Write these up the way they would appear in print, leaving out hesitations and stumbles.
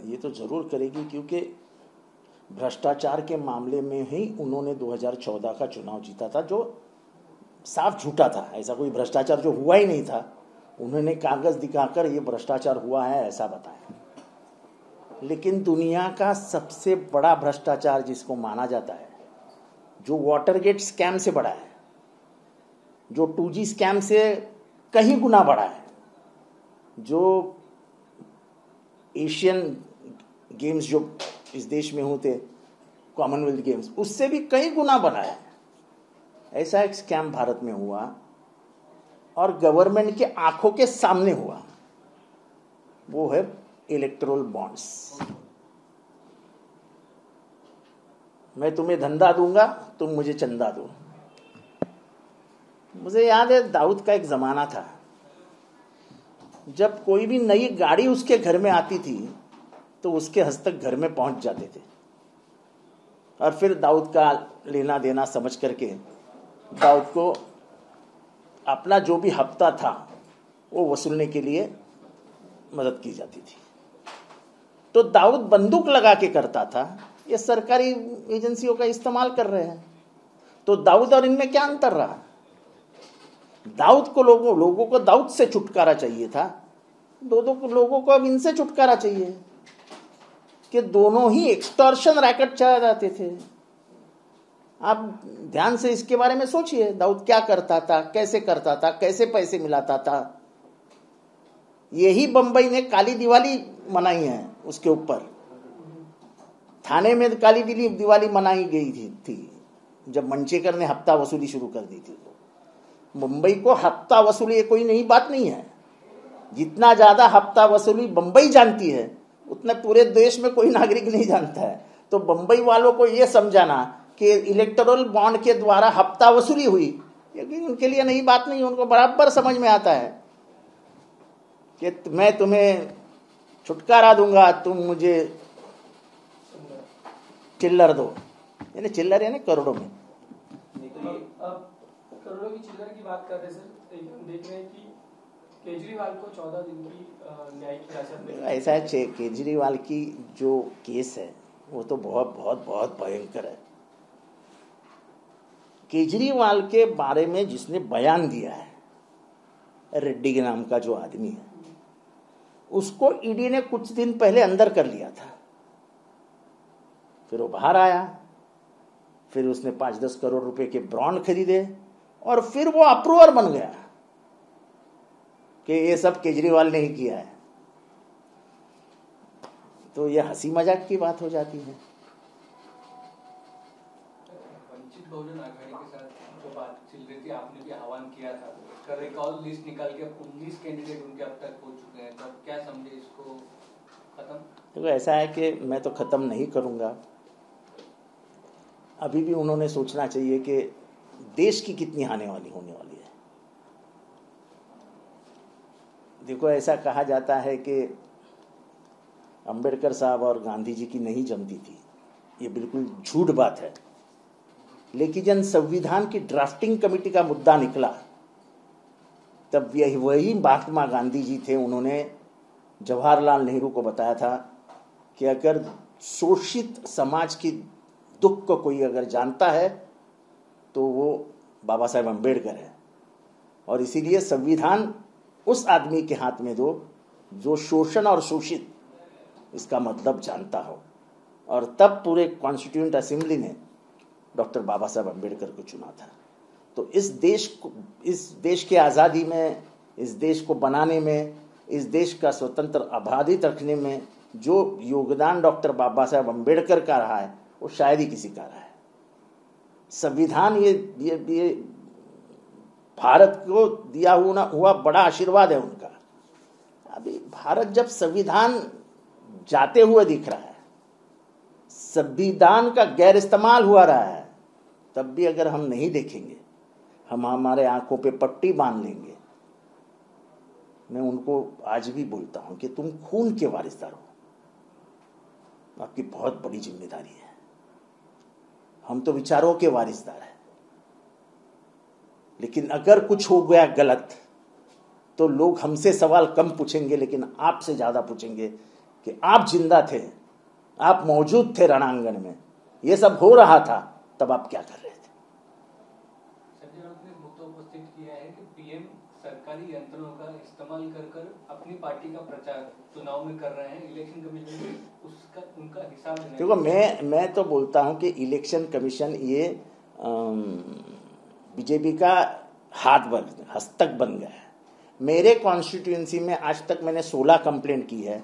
ये तो जरूर करेगी, क्योंकि भ्रष्टाचार के मामले में ही उन्होंने 2014 का चुनाव जीता था, जो साफ झूठा था। ऐसा कोई भ्रष्टाचार जो हुआ ही नहीं था, उन्होंने कागज दिखाकर ये भ्रष्टाचार हुआ है ऐसा बताया। लेकिन दुनिया का सबसे बड़ा भ्रष्टाचार जिसको माना जाता है, जो वाटरगेट स्कैम से बड़ा है, जो 2G स्कैम से कहीं गुना बड़ा है, जो एशियन गेम्स जो इस देश में होते, कॉमनवेल्थ गेम्स, उससे भी कई गुना बड़ा है, ऐसा एक स्कैम भारत में हुआ और गवर्नमेंट के आंखों के सामने हुआ। वो है इलेक्टोरल बॉन्ड्स। मैं तुम्हें धंधा दूंगा, तुम मुझे चंदा दो। मुझे याद है दाऊद का एक जमाना था, जब कोई भी नई गाड़ी उसके घर में आती थी तो उसके हस्तक घर में पहुंच जाते थे, और फिर दाऊद का लेना देना समझ करके दाऊद को अपना जो भी हफ्ता था वो वसूलने के लिए मदद की जाती थी। तो दाऊद बंदूक लगा के करता था, ये सरकारी एजेंसियों का इस्तेमाल कर रहे हैं। तो दाऊद और इनमें क्या अंतर रहा? दाऊद को लोगों को दाऊद से छुटकारा चाहिए था, लोगों को अब इनसे छुटकारा चाहिए कि दोनों ही एक्सटॉर्शन रैकेट चला जाते थे। आप ध्यान से इसके बारे में सोचिए, दाऊद क्या करता था, कैसे करता था, कैसे पैसे मिलाता था। यही बंबई ने काली दिवाली मनाई है, उसके ऊपर थाने में काली दिवाली मनाई गई थी जब मंचेकर ने हफ्ता वसूली शुरू कर दी थी। मुंबई को हफ्ता वसूली कोई नई बात नहीं है। जितना ज्यादा हफ्ता वसूली बंबई जानती है, उतना पूरे देश में कोई नागरिक नहीं जानता है। तो बंबई वालों को यह समझाना कि इलेक्टोरल बॉन्ड के द्वारा हफ्ता वसूली हुई, क्योंकि उनके लिए नई बात नहीं, उनको बराबर समझ में आता है कि मैं तुम्हें छुटकारा दूंगा, तुम मुझे चिल्लर दो। यानी चिल्लर यानी करोड़ों में। अब करोड़ों की चिल्लर की बात कर रहे सर, देख रहे हैं कि केजरीवाल को 14 दिन की न्यायिक हिरासत में। ऐसा है, केजरीवाल की जो केस है वो तो बहुत बहुत बहुत भयंकर है। केजरीवाल के बारे में जिसने बयान दिया है, रेड्डी के नाम का जो आदमी है, उसको ईडी ने कुछ दिन पहले अंदर कर लिया था। फिर वो बाहर आया, फिर उसने 5-10 करोड़ रुपए के बॉन्ड खरीदे और फिर वो अप्रूवर बन गया कि ये सब केजरीवाल ने ही किया है। तो ये हंसी मजाक की बात हो जाती है। वंचित बहुजन आघाड़ी के साथ जो बात चल रही थी, आपने भी आह्वान किया था, कर रिकॉल लिस्ट निकाल के 19 कैंडिडेट उनके अब तक हो चुके हैं, तो अब क्या समझे इसको खत्म? देखो ऐसा है कि मैं तो खत्म नहीं करूंगा। अभी भी उन्होंने सोचना चाहिए कि देश की कितनी होने वाली है। देखो ऐसा कहा जाता है कि अंबेडकर साहब और गांधी जी की नहीं जमती थी, ये बिल्कुल झूठ बात है। लेकिन जब संविधान की ड्राफ्टिंग कमेटी का मुद्दा निकला, तब वही महात्मा गांधी जी थे, उन्होंने जवाहरलाल नेहरू को बताया था कि अगर शोषित समाज की दुख को कोई अगर जानता है तो वो बाबा साहेब अम्बेडकर है। और इसीलिए संविधान उस आदमी के हाथ में दो जो शोषण और शोषित इसका मतलब जानता हो। और तब पूरे कॉन्स्टिट्यूएंट असेंबली ने डॉक्टर बाबा साहेब अम्बेडकर को चुना था। तो इस देश की आज़ादी में, इस देश को बनाने में, इस देश का स्वतंत्र आबादित रखने में जो योगदान डॉक्टर बाबा साहेब अम्बेडकर का रहा है, वो शायद ही किसी का रहा है। संविधान ये भारत को दिया हुआ बड़ा आशीर्वाद है उनका। अभी भारत जब संविधान जाते हुए दिख रहा है, संविधान का गैर इस्तेमाल हुआ रहा है, तब भी अगर हम नहीं देखेंगे, हम हमारे आंखों पे पट्टी बांध लेंगे। मैं उनको आज भी बोलता हूं कि तुम खून के वारिसदार हो, आपकी बहुत बड़ी जिम्मेदारी है। हम तो विचारों के वारिसदार हैं। लेकिन अगर कुछ हो गया गलत तो लोग हमसे सवाल कम पूछेंगे, लेकिन आपसे ज्यादा पूछेंगे कि आप जिंदा थे, आप मौजूद थे रणांगण में, ये सब हो रहा था, तब आप क्या कर रहे थे? सर, आपने मुद्दा उपस्थित किया है कि पीएम सरकारी यंत्रों का इस्तेमाल कर अपनी पार्टी का प्रचार चुनाव में कर रहे हैं, इलेक्शन कमीशन में उसका उनका हिसाब नहीं। देखो, मैं तो बोलता हूं कि इलेक्शन कमीशन ये बीजेपी का हस्तक बन गया है। मेरे कॉन्स्टिट्यूएंसी में आज तक मैंने 16 कंप्लेंट की है,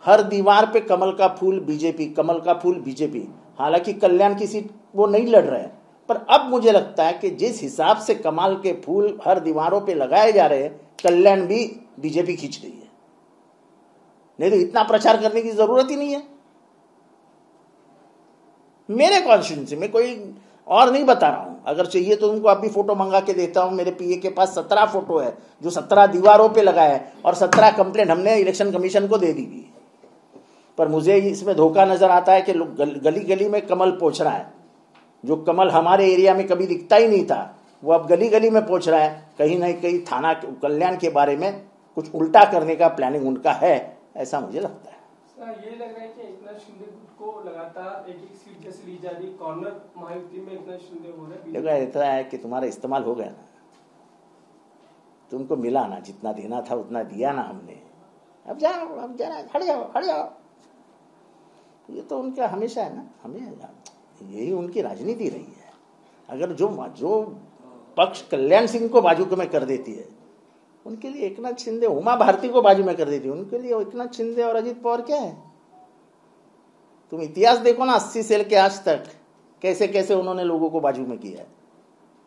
हर दीवार पे कमल का फूल बीजेपी, कमल का फूल बीजेपी। हालांकि कल्याण की सीट वो नहीं लड़ रहे हैं, पर अब मुझे लगता है कि जिस हिसाब से कमल के फूल हर दीवारों पे लगाए जा रहे हैं, कल्याण भी बीजेपी खींच रही है। नहीं तो इतना प्रचार करने की जरूरत ही नहीं है। मेरे कॉन्स्टिट्यूएंसी में, कोई और नहीं बता रहा हूं, अगर चाहिए तो उनको अभी फोटो मंगा के देता हूं। मेरे पीए के पास 17 फोटो है जो 17 दीवारों पे लगाए है, और 17 कंप्लेंट हमने इलेक्शन कमीशन को दे दी भी। पर मुझे इसमें धोखा नजर आता है कि लोग गली गली में कमल पहुंच रहा है। जो कमल हमारे एरिया में कभी दिखता ही नहीं था, वो अब गली गली में पहुंच रहा है। कहीं ना कहीं थाना कल्याण के बारे में कुछ उल्टा करने का प्लानिंग उनका है, ऐसा मुझे लगता है। ये लग रहा है कि एकनाथ शिंदे को लगातार एक सीट जैसे ली जा रही, कॉर्नर महायुति में एकनाथ शिंदे हो रहे हैं। देखो, ऐसा है कि तुम्हारा इस्तेमाल हो गया ना, तुमको मिला ना, जितना देना था उतना दिया ना हमने, अब जाओ, अब जाना, हट जाओ। ये तो उनका हमेशा है ना, हमें यही उनकी राजनीति रही है। अगर जो पक्ष कल्याण सिंह को बाजू में कर देती है, उनके लिए एकनाथ शिंदे, उमा भारती को बाजू में कर देती है, उनके लिए एकनाथ शिंदे और अजीत पवार क्या है? तुम इतिहास देखो ना, 80 से लेके आज तक कैसे कैसे उन्होंने लोगों को बाजू में किया है।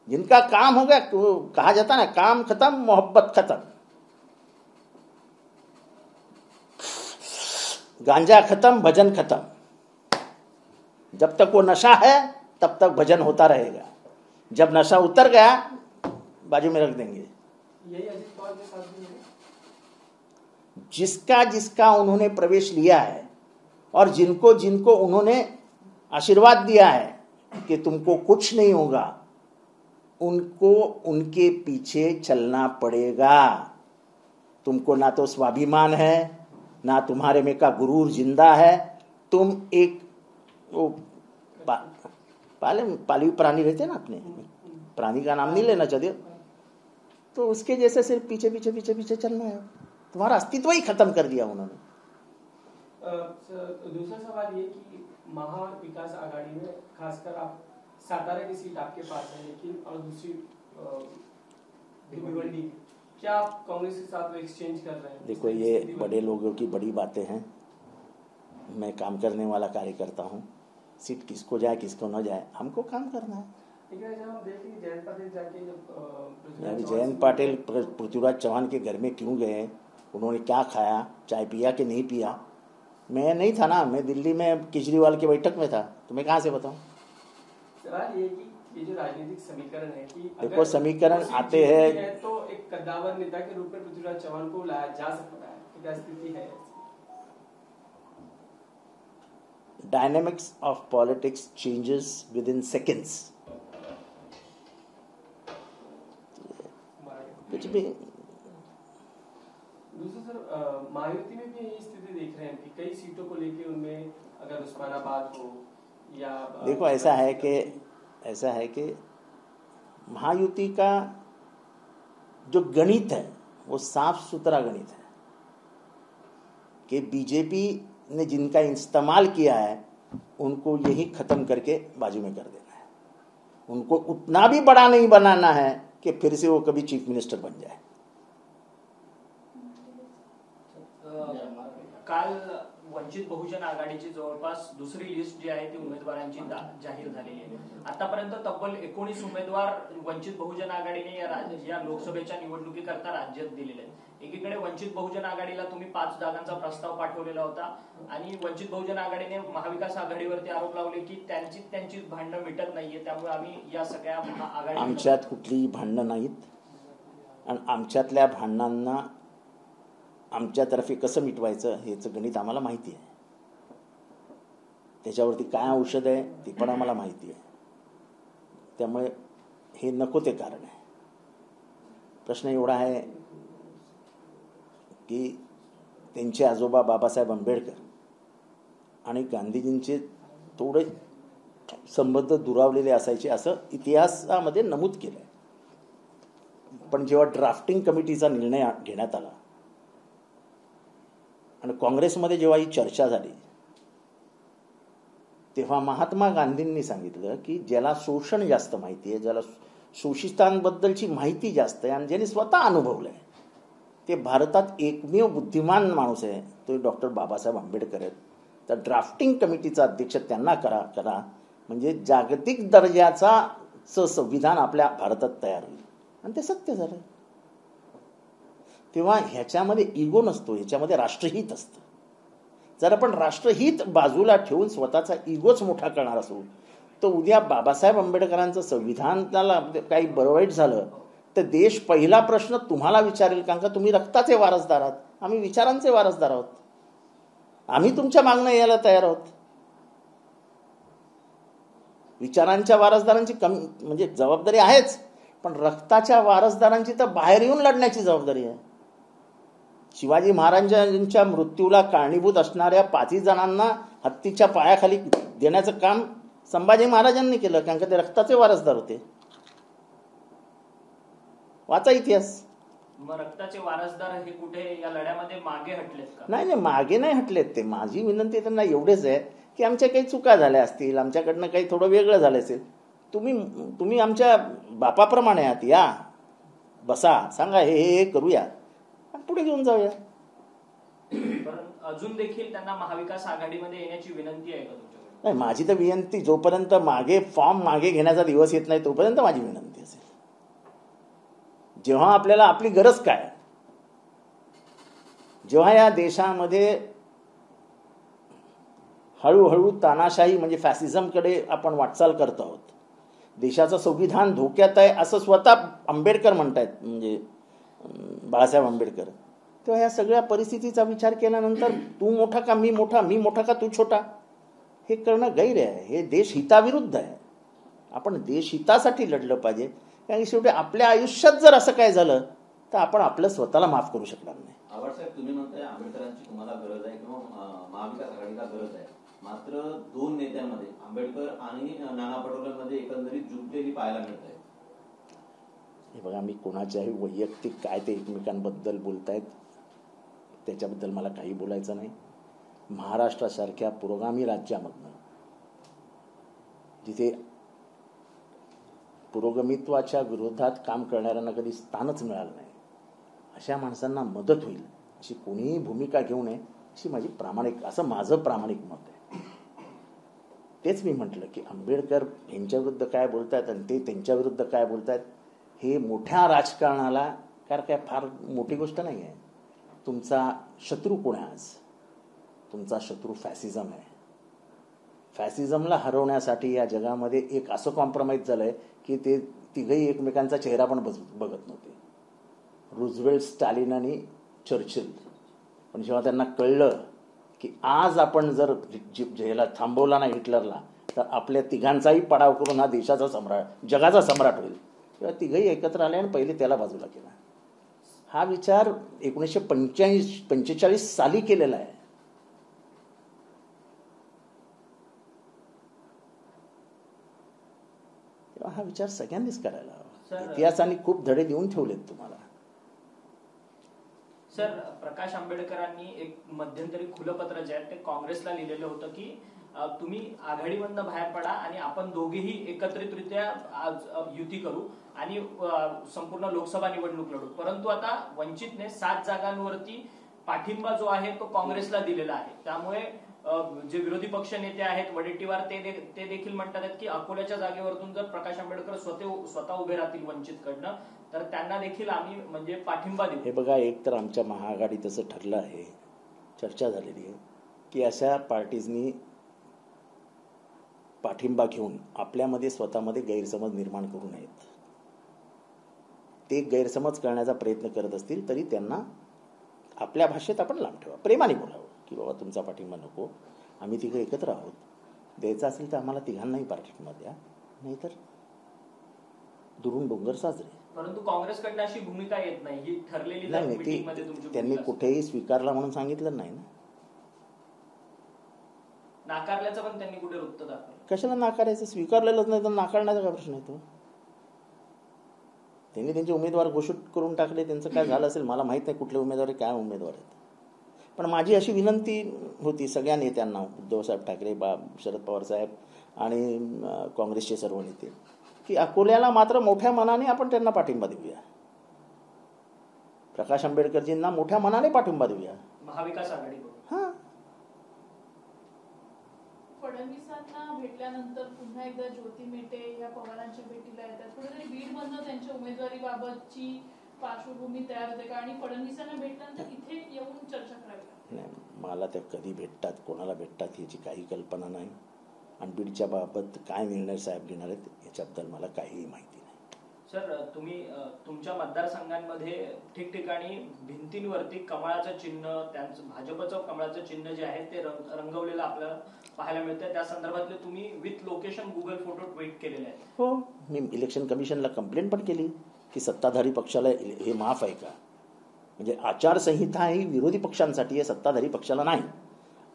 जिनका काम हो गया, तो कहा जाता ना, काम खत्म मोहब्बत खत्म, गांजा खत्म भजन खत्म। जब तक वो नशा है तब तक भजन होता रहेगा, जब नशा उतर गया बाजू में रख देंगे। यही अजीत पवार के साथ भी है। जिसका उन्होंने प्रवेश लिया है और जिनको जिनको उन्होंने आशीर्वाद दिया है कि तुमको कुछ नहीं होगा, उनको उनके पीछे चलना पड़ेगा। तुमको ना तो स्वाभिमान है, ना तुम्हारे में का गुरूर जिंदा है। तुम एक वो पाली प्राणी रहते ना, अपने प्राणी का नाम नहीं लेना चाहिए, तो उसके जैसे सिर्फ पीछे पीछे पीछे पीछे चलना है। तुम्हारा अस्तित्व ही खत्म कर दिया उन्होंने। दूसरा सवाल ये कि महाविकास आघाड़ी में खासकर आप सातारा की सीट आपके पास है, लेकिन और दूसरी भिवंडी, क्या आप कांग्रेस के साथ एक्सचेंज कर रहे हैं? देखो, ये बड़े लोगों की बड़ी बातें हैं। मैं काम करने वाला कार्यकर्ता हूँ। सीट किसको जाए किसको न जाए, हमको काम करना है। जयंत पाटिल पृथ्वीराज चौहान के घर में क्यों गए, उन्होंने क्या खाया, चाय पिया कि नहीं पिया? मैं नहीं था ना, मैं दिल्ली में केजरीवाल की बैठक में था, तो मैं कहाँ से बताऊँ? सवाल ये कि ये जो राजनीतिक समीकरण है कि देखो, समीकरण आते हैं तो एक कद्दावर नेता के रूप में पृथ्वीराज चौहान को लाया जा सकता है, क्या स्थिति है? Dynamics of politics changes within seconds. कुछ भी। दूसरा सर, महायुति में भी यही स्थिति देख रहे हैं कि कई सीटों को लेके उनमें अगर उस्मानाबाद हो या देखो, ऐसा है कि महायुति का जो गणित है वो साफ सुथरा गणित है कि बीजेपी ने जिनका इस्तेमाल किया है उनको यही खत्म करके बाजू में कर देना है। उनको उतना भी बड़ा नहीं बनाना है कि फिर से वो कभी चीफ मिनिस्टर बन जाए। काल वंचित बहुजन आघाडीची जवळपास दुसरी लिस्ट जी आहे ती उमेदवारांची जाहीर झालेली आहे। आतापर्यंत तब्बल 19 उमेदवार वंचित बहुजन आघाडीने या लोकसभेच्या निवडणुकीकरता राज्यात दिलेले आहेत। एकीकडे वंचित बहुजन आघाडीला तुम्ही 5 जागांचा प्रस्ताव पाठवलेला होता आणि वंचित बहुजन आघाडीने महाविकास आघाडीवरती आरोप लावले की त्यांची भांडणं मिटत नाहीये, त्यामुळे आम्ही या सगळ्या आघाडी आमच्यात कुठलीही भांडणं नाहीत आणि आमच्यातल्या भांडणांना आमच्यातर्फे कसं मिटवायचं हेचं गणित आम्हाला माहिती आहे। त्याच्यावरती काय औषध आहे ते पण आम्हाला माहिती आहे। त्यामुळे हे नको ते कारण आहे। प्रश्न एवढा आहे की त्यांचे आजोबा बाबासाहेब आंबेडकर आणि गांधीजींचे थोडे संबंध दुरावलेले असायचे असं इतिहासामध्ये नमूद केलं आहे. पण जेव्हा ड्राफ्टिंग कमिटीचा निर्णय घेण्यात आला आणि काँग्रेसमध्ये जेव्हा ही चर्चा झाली, तेव्हा महात्मा गांधींनी सांगितलं की ज्याला शोषण जास्त माहिती आहे, ज्याला शोषितांबद्दलची माहिती जास्त आहे आणि ज्यांनी स्वतः अनुभवलं आहे, ते भारतात एकमेव बुद्धिमान माणूस आहे, तो डॉक्टर बाबासाहेब आंबेडकर आहेत. तर ड्राफ्टिंग कमिटीचा अध्यक्ष त्यांना करा म्हणजे जागतिक दर्जाचं संविधान आपल्या भारतात तयार होईल. आणि ते सत्य झालं. तेव्हा ह्याच्यामध्ये इगो नसतो, ह्याच्यामध्ये राष्ट्रहित असतं. जर आपण राष्ट्रहित बाजूला ठेवून स्वतःचा इगोच मोठा करणार असू, तर उद्या बाबासाहेब आंबेडकरांचं संविधानाला काही बरं वाईट झालं तर देश पहिला प्रश्न तुम्हाला विचारेल, कारण का तुम्ही रक्ताचे वारसदार आहात, आम्ही विचारांचे वारसदार आहोत, आम्ही तुमच्या मागणं यायला तयार आहोत. विचारांच्या वारसदारांची म्हणजे जबाबदारी आहेच, पण रक्ताच्या वारसदारांची तर बाहेर येऊन लढण्याची जबाबदारी आहे. शिवाजी महाराजांच्या मृत्यूला कारणीभूत असणाऱ्या 5 जणांना हत्तीच्या पायाखाली देण्याचं काम संभाजी महाराजांनी केलं, कारण का ते रक्ताचे वारसदार होते. वाचा इतिहास. मग रक्ताचे वारसदार हे कुठे या लढ्यामध्ये मागे हटलेत का? नाही, मागे नाही हटलेत ते. माझी विनंती त्यांना एवढेच आहे की आमच्या काही चुका झाल्या असतील, आमच्याकडनं काही थोडं वेगळं झालं असेल, तुम्ही आमच्या बापाप्रमाणे आहात, या बसा, सांगा हे करूया, पुढे घेऊन जाऊया. पण अजून देखील त्यांना महाविकास आघाडीमध्ये येण्याची विनंती आहे का तुमच्याकडे? नाही, माझी तर विनंती, जोपर्यंत फॉर्म मागे घेण्याचा दिवस येत नाही तोपर्यंत माझी विनंती असेल. जेव्हा आपल्याला आपली गरज काय, जेव्हा या देशामध्ये हळूहळू तानाशाही म्हणजे फॅसिझमकडे आपण वाटचाल करत आहोत, देशाचं संविधान धोक्यात आहे असं स्वतः आंबेडकर म्हणतायत, म्हणजे बाळासाहेब आंबेडकर, तेव्हा या सगळ्या परिस्थितीचा विचार केल्यानंतर तू मोठा का मी मोठा, मी मोठा का तू छोटा, हे करणं गैर आहे. हे देश हिताविरुद्ध आहे. आपण देश हितासाठी लढलं पाहिजे, कारण शेवटी आपल्या आयुष्यात जर असं काय झालं तर आपण आपलं स्वतःला माफ करू शकणार नाही. आवाडसाहेब, तुम्ही म्हणताय आंबेडकरांची तुम्हाला गरज आहे किंवा महाविकास आघाडीला गरज आहे, मात्र 2 नेत्यांमध्ये आंबेडकर आणि नाना पटोलेंमध्ये एकंदरीत जुळलेली पाहायला मिळत आहे. हे बघा, मी कोणाच्याही वैयक्तिक काय ते एकमेकांबद्दल बोलतायत त्याच्याबद्दल मला काही बोलायचं नाही. महाराष्ट्रासारख्या पुरोगामी राज्यामधनं, जिथे पुरोगमित्वाच्या विरोधात काम करणाऱ्यांना कधी स्थानच मिळालं नाही, अशा माणसांना मदत होईल अशी कोणीही भूमिका घेऊ नये, अशी माझं प्रामाणिक मत आहे. तेच मी म्हटलं की आंबेडकर यांच्याविरुद्ध काय बोलतायत आणि ते त्यांच्याविरुद्ध काय बोलतायत, हे मोठ्या राजकारणाला काय फार मोठी गोष्ट नाही आहे. तुमचा शत्रू कोण आहे? आज तुमचा शत्रू फॅसिझम आहे. फॅसिझमला हरवण्यासाठी या जगामध्ये एक असं कॉम्प्रोमाइज झालंय की ते तिघही एकमेकांचा चेहरा पण बघत नव्हते. रुझवेल्ट, स्टॅलिन आणि चर्चिल. पण जेव्हा त्यांना कळलं की आज आपण जर ह्याला थांबवला नाही हिटलरला, तर आपल्या तिघांचाही पडाव करून हा देशाचा सम्राट, जगाचा सम्राट होईल, तेव्हा तिघही एकत्र आले आणि पहिले त्याला बाजूला केला. हा विचार 1945 साली केलेला आहे. हा विचार सगळ्यांनीच करायला हवा. इतिहासाने खूप धडे देऊन ठेवलेत तुम्हाला. सर, प्रकाश आंबेडकरांनी एक मध्यंतरी खुलं पत्र जे आहे ते काँग्रेसला लिहिलेलं होतं की तुम्ही आघाडीमधनं बाहेर पडा आणि आपण दोघेही एकत्रितरित्या युती करू आणि संपूर्ण लोकसभा निवडणूक लढू. परंतु आता वंचितने 7 जागांवरती पाठिंबा जो आहे तो काँग्रेसला दिलेला आहे. त्यामुळे जे विरोधी पक्ष नेते आहेत वडेट्टीवार ते देखील म्हणतात की अकोल्याच्या जागेवरतून जर प्रकाश आंबेडकर स्वतः उभे राहतील वंचितकडनं तर त्यांना देखील आम्ही म्हणजे पाठिंबा देऊ. हे बघा, एक तर आमच्या महाआघाडीत असं ठरलं आहे, चर्चा झालेली आहे की अशा पार्टीजनी पाठिंबा घेऊन आपल्यामध्ये स्वतःमध्ये गैरसमज निर्माण करू नयेत. ते गैरसमज करण्याचा प्रयत्न करत असतील तरी त्यांना आपल्या भाषेत आपण लांब ठेवा, प्रेमाने बोलावं की बाबा तुमचा पाठिंबा नको, आम्ही तिघं एकत्र आहोत, द्यायचं असेल तर आम्हाला तिघांनाही पाठिंबा द्या, नाहीतर दुरून डोंगर साजरे. परंतु काँग्रेसकडनं अशी भूमिका येत नाही, ही ठरलेली नाही मीटिंगमध्ये तुमची त्यांनी भूमिका कुठेही स्वीकारला म्हणून सांगितलं नाही ना. नाकारल्याचं पण त्यांनी कुठे वृत्त दाखवलं. कशाला नाकारायचं? स्वीकारलेलंच नाही तर नाकारण्याचा काय प्रश्न येतो? त्यांनी त्यांचे उमेदवार घोषित करून टाकले, त्यांचं काय झालं असेल मला माहीत नाही, कुठले उमेदवार काय उमेदवार आहेत. पण माझी अशी विनंती होती सगळ्या नेत्यांना, उद्धवसाहेब ठाकरे, शरद पवार साहेब आणि काँग्रेसचे सर्व नेते, की अकोल्याला मात्र मोठ्या मनाने आपण त्यांना पाठिंबा देऊया. प्रकाश आंबेडकरजींना मोठ्या मनाने पाठिंबा देऊया. महाविकास आघाडी. हां, फडणवीसांना भेटल्यानंतर पुन्हा एकदा ज्योती मेटे या पवारांच्या भेटीला येतात. कुठेतरी बीडमधनं त्यांच्या उमेदवारीबाबतची पार्श्वभूमी तयार होते का, आणि फडणवीसांना भेटल्यानंतर इथे येऊन चर्चा करावी? नाही, मला त्या कधी भेटतात, कोणाला भेटतात याची काही कल्पना नाही. आणि बीडच्या बाबत काय निर्णय साहेब घेणार आहेत याच्याबद्दल मला काहीही माहिती नाही. सर, तुम्ही तुमच्या मतदारसंघांमध्ये ठिकठिकाणी भिंतींवरती कमळाचं चिन्ह, त्यांचं भाजपचं कमळाचं चिन्ह जे आहे ते रंगवलेलं आपल्याला पाहायला मिळतं. त्या संदर्भातले तुम्ही with location Google photo tweet केलेले आहेत. हो, मी इलेक्शन कमिशनला कंप्लेंट पण केली की सत्ताधारी पक्षाला हे माफ आहे का? म्हणजे आचारसंहिता ही विरोधी पक्षांसाठी आहे, सत्ताधारी पक्षाला नाही,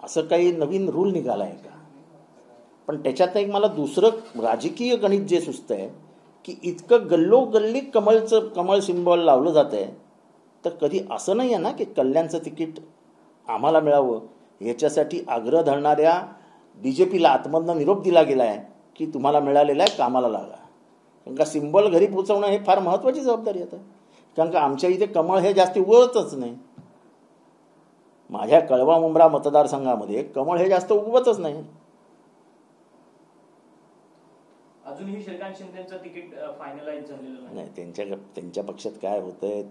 असं काही नवीन रूल निघाला आहे का? पण त्याच्यात एक मला दुसरं राजकीय गणित जे सुचतं आहे की इतकं गल्लोगल्ली कमळ सिम्बॉल लावलं जात आहे, तर कधी असं नाही आहे ना की कल्याणचं तिकीट आम्हाला मिळावं याच्यासाठी आग्रह धरणाऱ्या BJPला आतमधनं निरोप दिला गेला आहे की तुम्हाला मिळालेला आहे, कामाला लागा. कारण का सिम्बॉल घरी पोहोचवणं हे फार महत्त्वाची जबाबदारी आहे. कारण का आमच्या इथे कमळ हे जास्ती उगवतच नाही. माझ्या कळवा मुंब्रा मतदारसंघामध्ये कमळ हे जास्त उगवतच नाही. अजूनही श्रीकांत शिंदेचं तिकीट फायनलाइज झालेलं नाही. त्यांच्या पक्षात काय होतंय,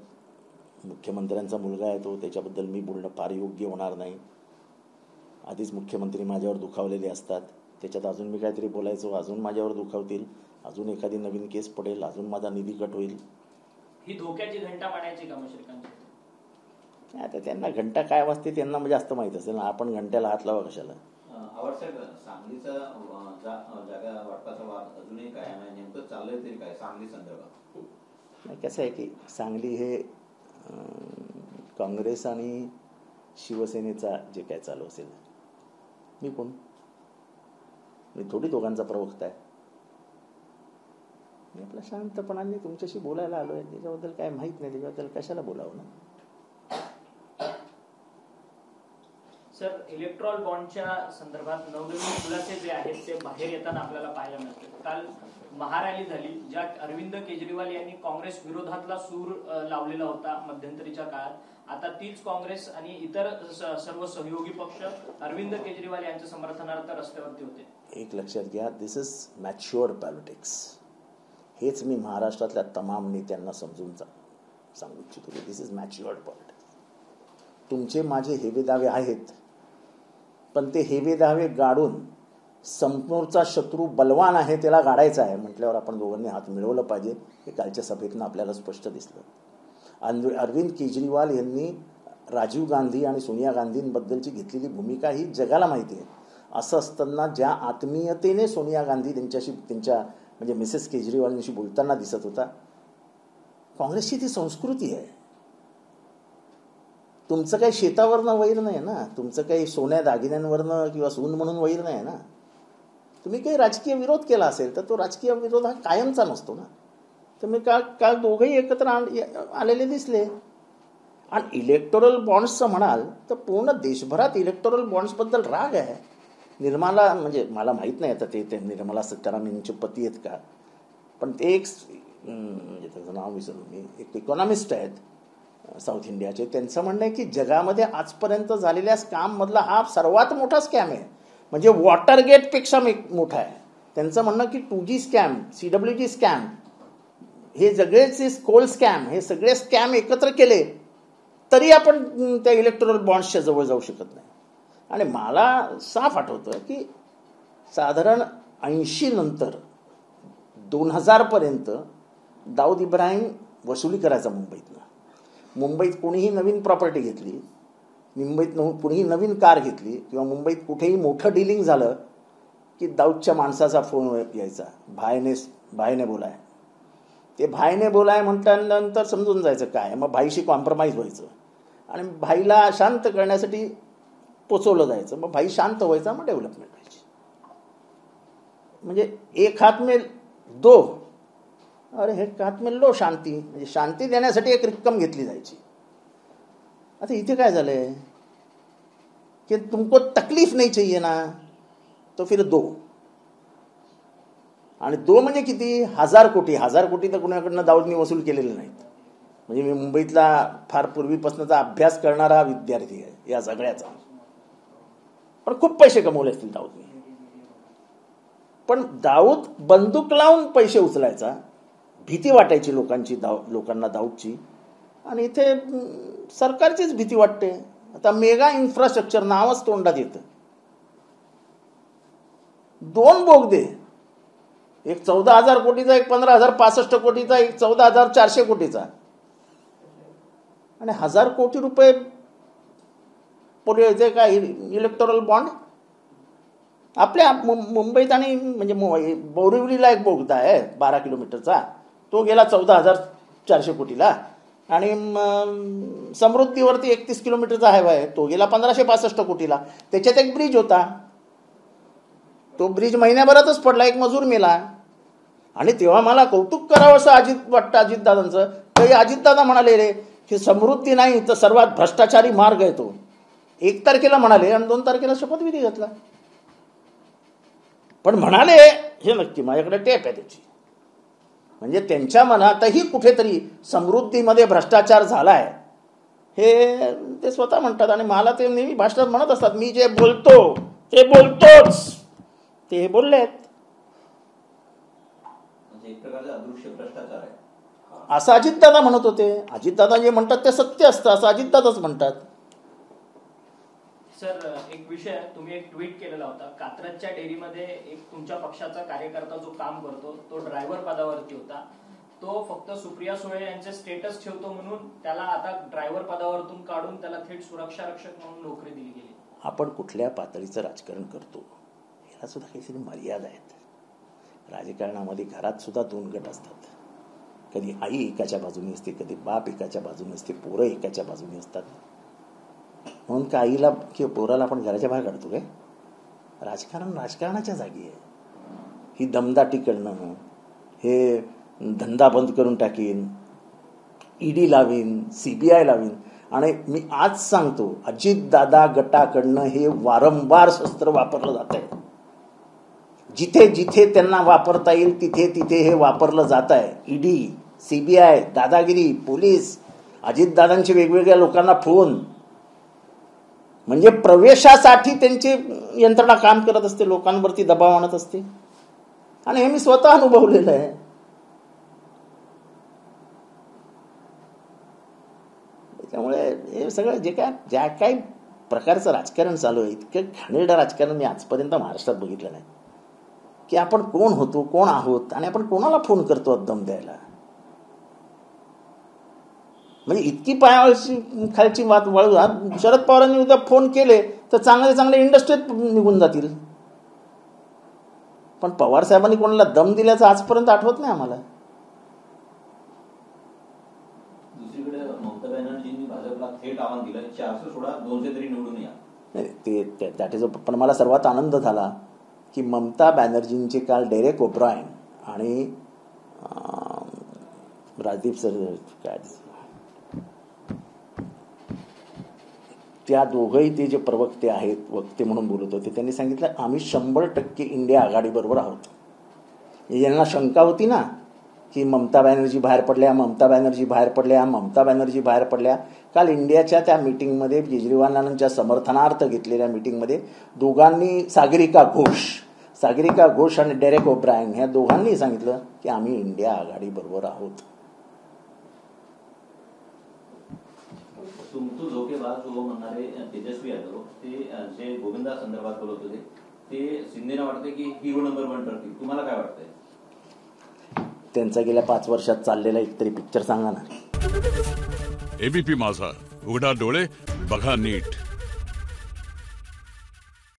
मुख्यमंत्र्यांचा मुलगा आहे तो, त्याच्याबद्दल मी बोलणं फार योग्य होणार नाही. आधीच मुख्यमंत्री माझ्यावर दुखावलेले असतात, त्याच्यात अजून मी काहीतरी बोलायचो, अजून माझ्यावर दुखावतील, अजून एखादी नवीन केस पडेल, अजून माझा निधी कट होईल. ही धोक्याची घंटा मांडायची का मग श्रीकांत शिंदे? आता त्यांना घंटा काय वाजते त्यांना जास्त माहित असेल ना, आपण घंट्याला हात लावा कशाला? आवडसाहेब, सांगलीचा जागा वाटपाचा वाद अजूनही कायम आहे, नेमकं चाललंय तरी काय सांगली संदर्भात? नाही, कसं आहे की सांगली हे काँग्रेस आणि शिवसेनेचा जे काय चालू असेल, मी कोण? मी थोडी दोघांचा प्रवक्ता आहे. मी आपल्या शांतपणाने तुमच्याशी बोलायला आलोय, त्याच्याबद्दल काय माहित नाही, त्याच्याबद्दल कशाला बोलावं ना. सर, इलेक्ट्रॉल बॉन्डच्या संदर्भात नवनवीन खुलासे जे आहेत ते बाहेर येताना आपल्याला पाहायला मिळतात. काल महारॅली झाली, ज्यात अरविंद केजरीवाल यांनी काँग्रेस विरोधातला सूर लावलेला होता मध्यंतरीच्या काळात. आता तीच काँग्रेस आणि इतर सर्व सहयोगी पक्ष अरविंद केजरीवाल यांच्या समर्थनार्थ रस्त्यावरती होते. एक लक्षात घ्या, दिस इज मॅच्युअर्ड पॉलिटिक्स. हेच मी महाराष्ट्रातल्या तमाम नेत्यांना समजून सांगू इच्छितो की दिस इज मॅच्युअर्ड पॉलिटिक्स. तुमचे माझे हेवे दावे आहेत, पण ते हेवे दावे गाडून समोरचा शत्रू बलवान आहे त्याला गाडायचा आहे म्हटल्यावर आपण दोघांनी हात मिळवलं पाहिजे. हे कालच्या सभेतनं आपल्याला स्पष्ट दिसलं. अरविंद केजरीवाल यांनी राजीव गांधी आणि सोनिया गांधींबद्दलची घेतलेली भूमिका ही जगाला माहिती आहे. असं असताना ज्या आत्मीयतेने सोनिया गांधी त्यांच्या म्हणजे मिसेस केजरीवालांशी बोलताना दिसत होता, काँग्रेसची ती संस्कृती आहे. तुमचं काही शेतावरनं वैर नाही ना, तुमचं काही सोन्या दागिन्यांवरनं किंवा सून म्हणून वैर नाही ना. तुम्ही काही राजकीय विरोध केला असेल तर तो राजकीय विरोध हा कायमचा नसतो ना. तर मी काल दोघंही एकत्र आलेले दिसले. आणि इलेक्टोरल बॉन्ड्सचं म्हणाल तर पूर्ण देशभरात इलेक्टोरल बॉन्ड्सबद्दल राग आहे. निर्मला, म्हणजे मला माहीत नाही आता ते निर्मला सीतारामन यांचे पती आहेत का, पण ते एक म्हणजे त्याचं नाव विसरलो मी, एक इकॉनॉमिस्ट आहेत साऊथ इंडियाचे. त्यांचं म्हणणं आहे की जगामध्ये आजपर्यंत झालेल्या स्कॅममधला हा सर्वात मोठा स्कॅम आहे, म्हणजे वॉटरगेटपेक्षा मोठा आहे. त्यांचं म्हणणं की 2G स्कॅम, CWG स्कॅम, हे सगळेच कोल स्कॅम, हे सगळे स्कॅम एकत्र केले तरी आपण त्या इलेक्टोरल बॉन्ड्सच्या जवळ जाऊ शकत नाही. आणि मला साफ आठवतं की साधारण 80 नंतर 2000 पर्यंत दाऊद इब्राहिम वसुली करायचा मुंबईतनं. मुंबईत कोणीही नवीन प्रॉपर्टी घेतली, मुंबईत कोणीही नवीन कार घेतली किंवा मुंबईत कुठेही मोठं डिलिंग झालं की दाऊदच्या माणसाचा फोन यायचा, भायने बोलाय. ते भाईने बोलाय म्हटल्यानंतर समजून जायचं काय, मग भाईशी कॉम्प्रोमाइज व्हायचं आणि भाईला शांत करण्यासाठी पोचवलं जायचं, मग भाई शांत व्हायचा, मग डेव्हलपमेंट व्हायची. म्हणजे एक हात में दो और एक हात में लो शांती, म्हणजे शांती देण्यासाठी एक रक्कम घेतली जायची. आता इथे काय झालंय कि तुमको तकलीफ नहीं चाहिए ना तो फिर दो. आणि दो म्हणजे किती, 1000 कोटी. 1000 कोटी तर कुणाकडनं दाऊदनी वसूल केलेले नाहीत. म्हणजे मी मुंबईतला फार पूर्वीपासूनचा अभ्यास करणारा विद्यार्थी आहे या सगळ्याचा, पण खूप पैसे कमवले असतील दाऊदने. पण दाऊद बंदूक लावून पैसे उचलायचा, भीती वाटायची लोकांना दाऊदची, आणि इथे सरकारचीच भीती वाटते. आता मेगा इन्फ्रास्ट्रक्चर नावच तोंडात येतं. 2 बोगदे, एक 14,000 कोटीचा, एक 15,065 कोटीचा, एक 14,400 कोटीचा, आणि 1000 कोटी रुपये पुढे काय इलेक्टोरल बॉन्ड. आपल्या मुंबईत आणि म्हणजे बोरिवलीला एक बोगदा आहे 12 किलोमीटरचा, तो गेला 14,400 कोटीला. आणि समृद्धीवरती 31 किलोमीटरचा हायवे आहे, तो गेला 1565 कोटीला. त्याच्यात एक ब्रिज होता, तो ब्रिज महिन्याभरातच पडला, एक मजूर मेला. आणि तेव्हा मला कौतुक करावं असं वाटतं अजितदादांचं. तरी अजितदादा म्हणाले रे की समृद्धी नाही तर सर्वात भ्रष्टाचारी मार्ग आहे तो. 1 तारखेला म्हणाले आणि 2 तारखेला शपथविधी घेतला. पण म्हणाले हे नक्की, माझ्याकडे टेप आहे त्याची. म्हणजे त्यांच्या मनातही कुठेतरी समृद्धीमध्ये भ्रष्टाचार झालाय हे ते स्वतः म्हणतात. आणि मला ते नेहमी भाषणात म्हणत असतात, मी जे बोलतो ते बोलतोच, ते हे बोललेत. एक प्रकारचा अदृश्य भ्रष्टाचार आहे असं अजितदादा म्हणत होते. अजितदादा जे म्हणतात ते सत्य असतं असं अजितदादाच म्हणतात. सर, एक विषय, तुम्ही एक ट्विट केलेला होता, कात्रजच्या डेअरीमध्ये एक तुमच्या पक्षाचा कार्यकर्ता जो काम करतो तो ड्रायव्हर पदावरती होता, तो फक्त सुप्रिया सुळे यांचे स्टेटस ठेवतो म्हणून त्याला आता ड्रायव्हर पदावरतून काढून त्याला थेट सुरक्षा रक्षक म्हणून नोकरी दिली गेली. आपण कुठल्या पातळीचं राजकारण करतो याला सुद्धा काहीतरी मर्यादा आहेत. राजकारणामध्ये घरात सुद्धा 2 गट असतात. कधी आई एकाच्या बाजूने असते, कधी बाप एकाच्या बाजूने असते, पोरं एकाच्या बाजूने असतात. म्हणून का आईला किंवा पोराला आपण घराच्या बाहेर काढतो काय? राजकारण राजकारणाच्या जागी आहे. ही दमदाटी करणं, हे धंदा बंद करून टाकीन, ईडी लावीन, CBI लावीन. आणि मी आज सांगतो, अजितदादा गटाकडनं हे वारंवार शस्त्र वापरलं जात आहे. जिथे जिथे त्यांना वापरता येईल तिथे तिथे हे वापरलं जात आहे. ईडी, CBI, दादागिरी, पोलीस, अजितदादांचे वेगवेगळ्या लोकांना फोन, म्हणजे प्रवेशासाठी त्यांची यंत्रणा काम करत असते, लोकांवरती दबाव आणत असते. आणि हे मी स्वतः अनुभवलेलं आहे. त्यामुळे हे सगळं ज्या काही प्रकारचं राजकारण चालू आहे, इतकं घाणेरडं राजकारण मी आजपर्यंत महाराष्ट्रात बघितलं नाही. की आपण कोण होतो, कोण आहोत, आणि आपण कोणाला फोन करतो दम द्यायला. म्हणजे इतकी पायावरची खालची वाद वळू. शरद पवारांनी उद्या फोन केले तर चांगले चांगले इंडस्ट्रीत निघून जातील. पण पवार साहेबांनी कोणाला दम दिल्याचं आजपर्यंत आठवत नाही आम्हाला. दुसरीकडे ममता बॅनर्जींनी भाजपला थेट आव्हान दिलं, 400 सोडा 200 तरी निवडून या. ते दॅट इज. पण मला सर्वात आनंद झाला की ममता बॅनर्जींचे काल डेरेक ओब्रायन आणि राजदीप सर काय त्या दोघंही ते जे प्रवक्ते आहेत, वक्ते म्हणून बोलत होते, त्यांनी सांगितलं आम्ही 100% इंडिया आघाडीबरोबर आहोत. यांना शंका होती ना की ममता बॅनर्जी बाहेर पडल्या, ममता बॅनर्जी बाहेर पडल्या, ममता बॅनर्जी बाहेर पडल्या. काल इंडियाच्या त्या मीटिंगमध्ये, केजरीवालांच्या समर्थनार्थ घेतलेल्या मीटिंगमध्ये दोघांनी, सागरिका घोष आणि डेरेक ओब्रायन, ह्या दोघांनी सांगितलं की आम्ही इंडिया आघाडीबरोबर आहोत. तुमचं झोकेबाज जो म्हणणारे तेजस्वी यादव, ते जे गोविंदा संदर्भात बोलत होते, ते शिंदेना वाटते की हिरो नंबर 1 ठरतील. तुम्हाला काय वाटतंय? त्यांचा गेल्या 5 वर्षात चाललेला एक तरी पिक्चर सांगा ना. ABP माझा, उघडा डोळे बघा नीट.